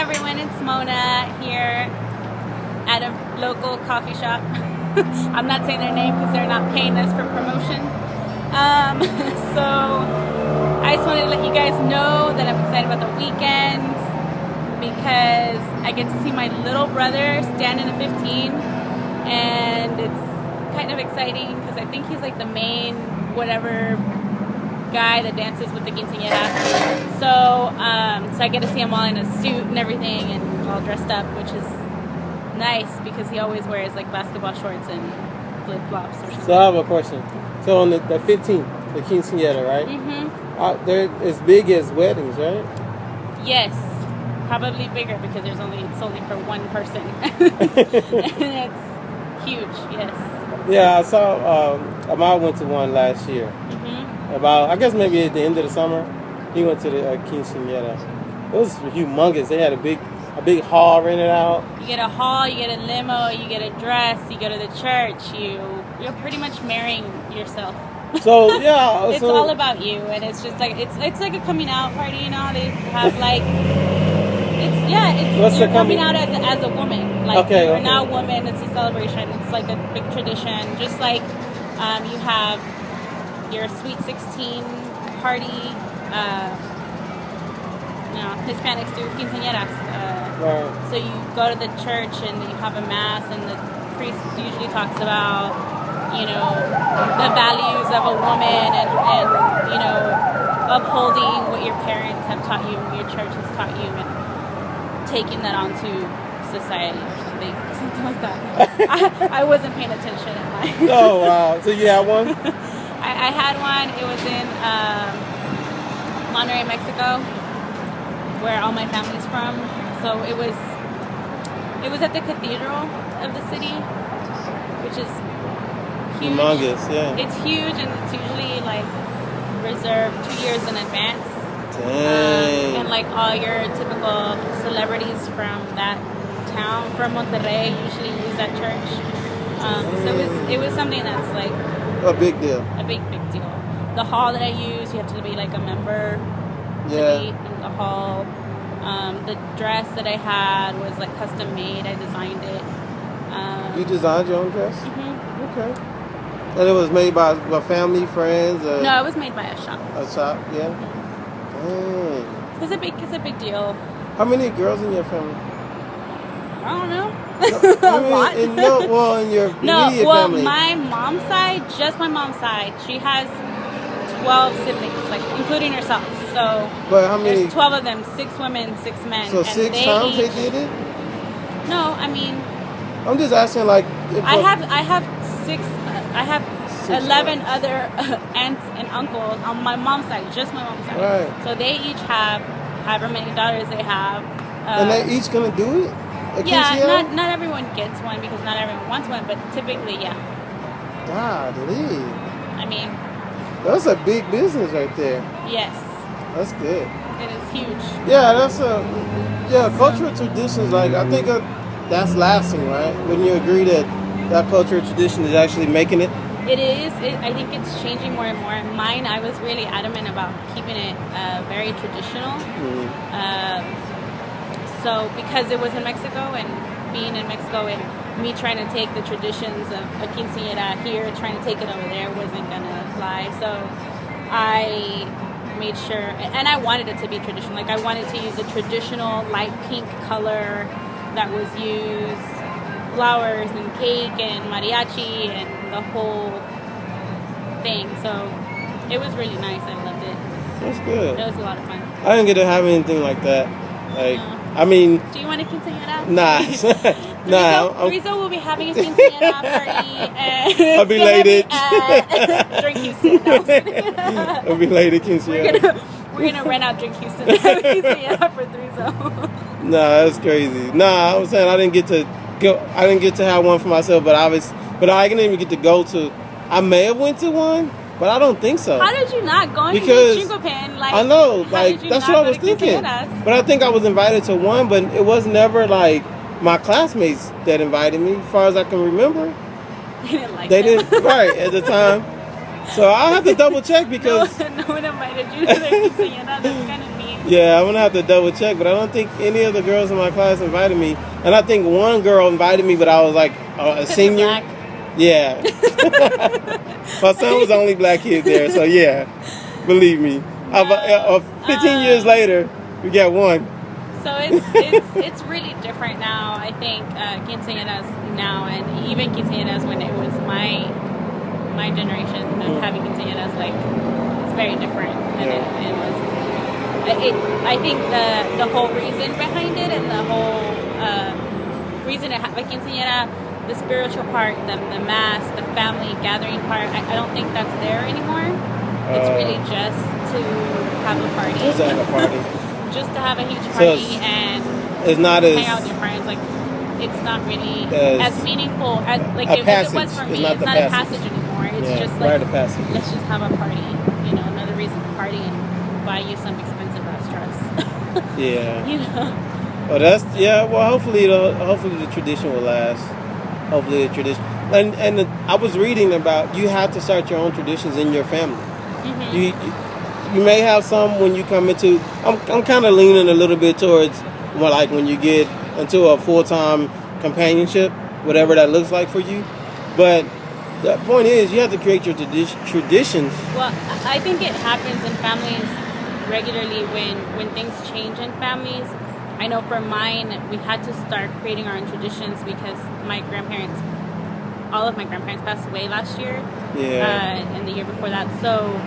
everyone, it's Mona here at a local coffee shop. I'm not saying their name because they're not paying us for promotion. So I just wanted to let you guys know that I'm excited about the weekend because I get to see my little brother stand in a 15, and it's kind of exciting because I think he's like the main whatever guy that dances with the quinceañera. So I get to see him all in a suit and everything and all dressed up, which is nice because he always wears like basketball shorts and flip-flops or something. So I have a question. So on the 15th, the quinceañera, right? Mm-hmm. They're as big as weddings, right? Yes, probably bigger because it's only for one person. And it's huge, yes. Yeah, I saw, Amal went to one last year. About, I guess maybe at the end of the summer, he went to the quinceañera. It was humongous. They had a big hall rented out. You get a hall, you get a limo, you get a dress, you go to the church, you're pretty much marrying yourself. So yeah, it's all about you, and it's just like it's like a coming out party. You know, they have like you're coming out as a woman. Like you're now a woman. It's a celebration. It's like a big tradition. Just like you have your Sweet 16 party. Hispanics do quinceañeras. Right. So you go to the church and you have a mass, and the priest usually talks about, the values of a woman and upholding what your parents have taught you, what your church has taught you, and taking that onto society or something like that. I wasn't paying attention at mine. Oh, wow. So you had one? I had one. It was in Monterrey, Mexico, where all my family's from. So it was at the cathedral of the city, which is huge. Humongous, yeah. It's huge, and it's usually like reserved 2 years in advance. Dang. And like all your typical celebrities from that town, from Monterrey, usually use that church. So it was something that's like a big deal. A big deal. The hall that I use, you have to be like a member to be in the hall. The dress that I had was like custom made. I designed it. You designed your own dress? Mm-hmm. Okay. And it was made by family, friends? No, it was made by a shop. A shop, yeah. Mm-hmm. Dang. It's a big deal. How many girls in your family? I don't know. A lot. In your immediate family. My mom's side, just my mom's side, she has 12 siblings, like including herself. So but how many? There's 12 of them, 6 women, 6 men. So 6 times they did it? No, I mean, I'm just asking, like, I have 11 other aunts and uncles on my mom's side, just my mom's side. Right. So they each have however many daughters they have. And they each gonna do it? Yeah, not everyone gets one because not everyone wants one, but typically, yeah. Golly. I mean, that's a big business right there. Yes. That's good. It is huge. Yeah, cultural traditions, like, I think that's lasting, right? Wouldn't you agree that cultural tradition is actually making it? It is. I think it's changing more and more. Mine, I was really adamant about keeping it very traditional. So because it was in Mexico, and being in Mexico and me trying to take the traditions of a quinceañera here, trying to take it over there wasn't gonna fly. So I made sure, and I wanted it to be traditional. Like I wanted to use a traditional light pink color that was used, flowers and cake and mariachi and the whole thing. So it was really nice. I loved it. That's good. It was a lot of fun. I didn't get to have anything like that. Like, No. I mean... Do you want a quinceañera? Nah. Rizzo will be having a quinceañera party. And I'll be late. Drink Houston. No. I'll be late at quinceañera. We're gonna rent out Drink Houston and have a quinceañera for Rizzo. Nah, that's crazy. Nah, I'm saying I didn't get to have one for myself, but I didn't even get to go to... I may have went to one, but I don't think so. How did you not go into Chincopan? Like, I know, like, that's what I was thinking. But I think I was invited to one, but it was never like my classmates that invited me, as far as I can remember. They didn't right at the time. So I'll have to double check because no one invited you to their quinceañera. That's kind of mean. Yeah, I'm gonna have to double check, but I don't think any of the girls in my class invited me. And I think one girl invited me, but I was like a senior. Black. Yeah. My son was the only black kid there, so yeah, believe me. 15 years later, we got one. So it's really different now. I think quinceañeras now, and even quinceañeras when it was my generation of having quinceañeras, like it's very different. And it was. I think the whole reason behind it and the whole reason to have a quinceañera, the spiritual part, the mass, the family gathering part, I don't think that's there anymore. It's really just to have a party. Just to have a party. Just to have a huge party and it's not hang out with your friends. Like it's not really as meaningful as like it was for me. It's not a passage anymore. It's just like let's just have a party. You know, another reason to party and buy you some expensive restaurants. Yeah. You know. Well, well, hopefully the tradition will last. Hopefully the tradition. And I was reading about you have to start your own traditions in your family. Mm-hmm. You may have some when you come into. I'm kind of leaning a little bit towards more like when you get into a full-time companionship, whatever that looks like for you. But the point is, you have to create your traditions. Well, I think it happens in families regularly when things change in families. I know for mine, we had to start creating our own traditions because all of my grandparents passed away last year. Yeah. And the year before that. So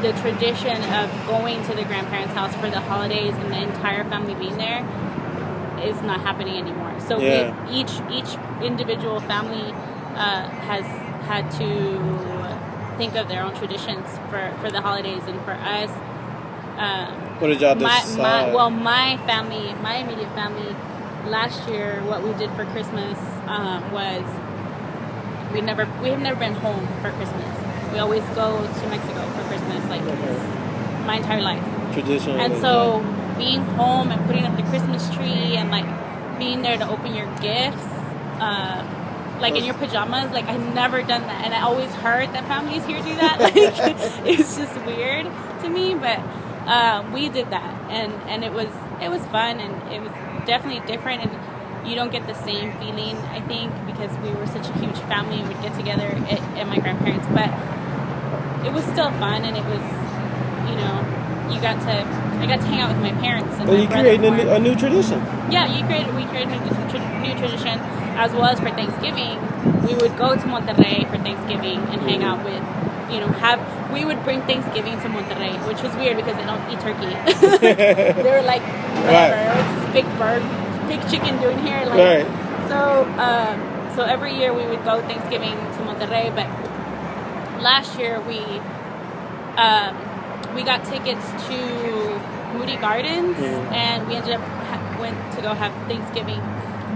the tradition of going to the grandparents' house for the holidays and the entire family being there is not happening anymore. So each individual family has had to think of their own traditions for the holidays. And for us, what did y'all decide? My family, my immediate family, last year, what we did for Christmas was we have never been home for Christmas. We always go to Mexico for Christmas, like my entire life. Tradition. And so being home and putting up the Christmas tree and like being there to open your gifts, like in your pajamas, like I've never done that, and I always heard that families here do that. Like it's just weird to me, but we did that, and it was fun, and it was definitely different, and you don't get the same feeling, I think, because we were such a huge family and we'd get together at my grandparents', but it was still fun, and it was, you know, I got to hang out with my parents. And you created a new tradition. Yeah, we created a new tradition, as well as for Thanksgiving, we would go to Monterrey for Thanksgiving and hang out with, you know, we would bring Thanksgiving to Monterrey, which was weird because they don't eat turkey. They were like, whatever, it's this big bird, big chicken doing here. Like, so every year we would go Thanksgiving to Monterrey, but last year we got tickets to Moody Gardens, and we ended up went to go have Thanksgiving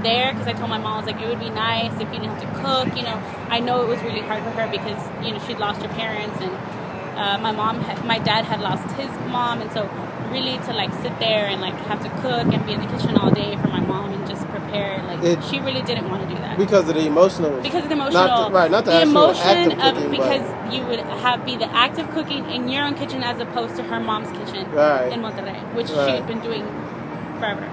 there because I told my mom, I was like, it would be nice if you didn't have to cook. You know, I know it was really hard for her because, you know, she'd lost her parents, and my dad had lost his mom, and so really to like sit there and like have to cook and be in the kitchen all day for my mom and just prepare, like she really didn't want to do that because of the emotional. Not the emotion of cooking, because you would be the act of cooking in your own kitchen as opposed to her mom's kitchen in Monterrey, which she had been doing forever.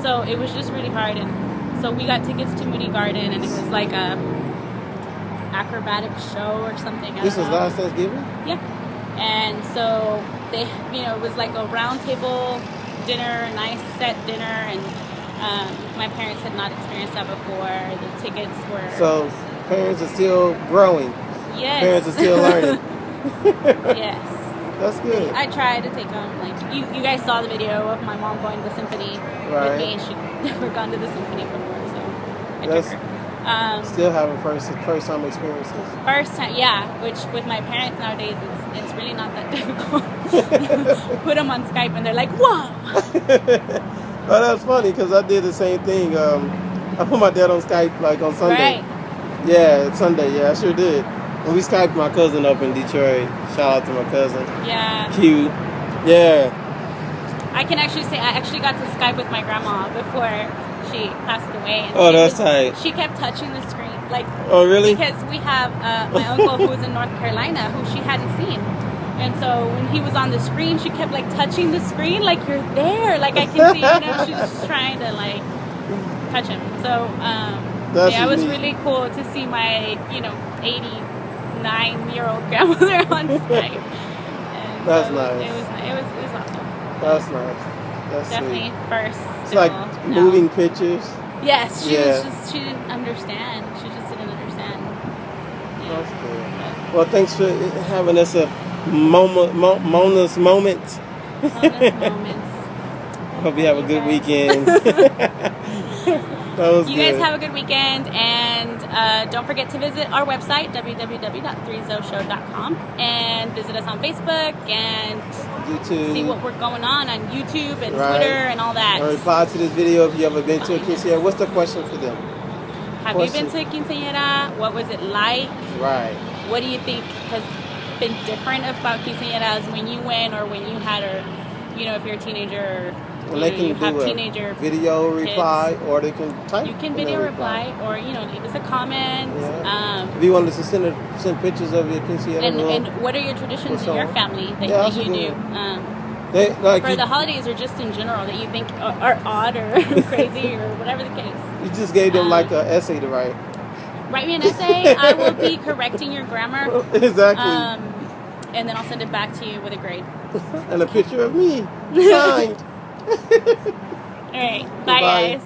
So it was just really hard, and so we got tickets to Moody Garden, and it was like a acrobatic show or something. This was last Thanksgiving? Yeah. And so they, you know, it was like a round table dinner, a nice set dinner, and my parents had not experienced that before. The tickets were... So parents are still growing. Yes. Parents are still learning. Yes. That's good. I tried to take them, like, you guys saw the video of my mom going to the symphony with me, and she'd never gone to the symphony before, so I took her. Still having first time experiences. First time, yeah. Which with my parents nowadays, it's really not that difficult. Put them on Skype and they're like, "Whoa!" Oh, that's funny because I did the same thing. I put my dad on Skype like on Sunday. Right. Yeah, it's Sunday. Yeah, I sure did. And we Skyped my cousin up in Detroit. Shout out to my cousin. Yeah. Q. Yeah. I can actually say I actually got to Skype with my grandma before she passed away. And that's tight. She kept touching the screen. Like, oh, really? Because we have my uncle who's in North Carolina who she hadn't seen. And so when he was on the screen, she kept like touching the screen, like you're there, like I can see, she's just trying to like touch him. So it was really cool to see my 89-year-old grandmother on Skype. And That's so nice. It was awesome. That's nice. That's definitely sweet. first. It's like moving pictures. Yes, she didn't understand. She just didn't understand. Yeah. That's good. Well, thanks for having us a Mona's moment. Mona's moments. Hope you have a good weekend. That was you guys have a good weekend, and don't forget to visit our website, www.threezoshow.com, and visit us on Facebook and YouTube. See what we're going on YouTube and Twitter and all that. And reply to this video if you ever been to a quinceañera. What's the question for them? Have you been to a quinceañera? What was it like? Right. What do you think has been different about quinceañeras when you went or when you had her, if you're a teenager or they can you have do teenager video kids. Reply, or they can type. You can video reply, or leave us a comment. Yeah. If you want us to send pictures of your quinceañera, and what are your traditions in your family that you do? For the holidays or just in general that you think are odd or crazy or whatever the case. You just gave them like an essay to write. Write me an essay. I will be correcting your grammar. Exactly. And then I'll send it back to you with a grade. And a picture of me signed. All right. Bye, guys.